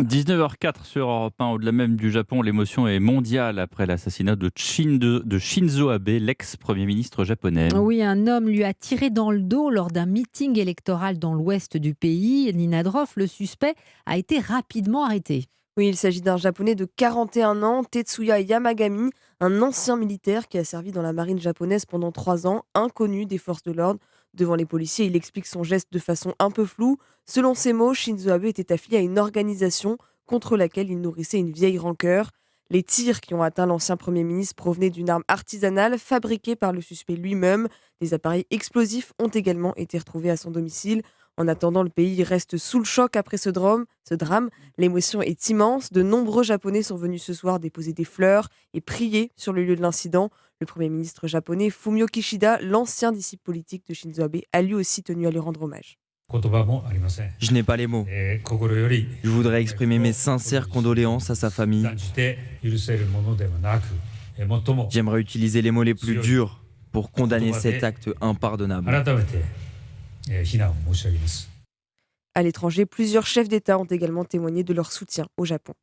19h04 sur Europe 1, au-delà même du Japon, l'émotion est mondiale après l'assassinat de Shinzo Abe, l'ex-premier ministre japonais. Oui, un homme lui a tiré dans le dos lors d'un meeting électoral dans l'ouest du pays. Nina Droff, le suspect, a été rapidement arrêté. Oui, il s'agit d'un Japonais de 41 ans, Tetsuya Yamagami, un ancien militaire qui a servi dans la marine japonaise pendant 3 ans, inconnu des forces de l'ordre. Devant les policiers, il explique son geste de façon un peu floue. Selon ses mots, Shinzo Abe était affilié à une organisation contre laquelle il nourrissait une vieille rancœur. Les tirs qui ont atteint l'ancien Premier ministre provenaient d'une arme artisanale fabriquée par le suspect lui-même. Des appareils explosifs ont également été retrouvés à son domicile. En attendant, le pays reste sous le choc après ce drame. L'émotion est immense. De nombreux Japonais sont venus ce soir déposer des fleurs et prier sur le lieu de l'incident. Le Premier ministre japonais Fumio Kishida, l'ancien disciple politique de Shinzo Abe, a lui aussi tenu à lui rendre hommage. Je n'ai pas les mots. Je voudrais exprimer mes sincères condoléances à sa famille. J'aimerais utiliser les mots les plus durs pour condamner cet acte impardonnable. À l'étranger, plusieurs chefs d'État ont également témoigné de leur soutien au Japon.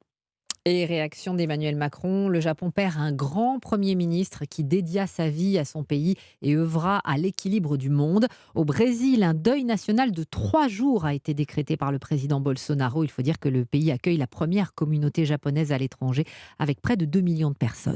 Et réaction d'Emmanuel Macron, le Japon perd un grand Premier ministre qui dédia sa vie à son pays et œuvra à l'équilibre du monde. Au Brésil, un deuil national de 3 jours a été décrété par le président Bolsonaro. Il faut dire que le pays accueille la première communauté japonaise à l'étranger avec près de 2 millions de personnes.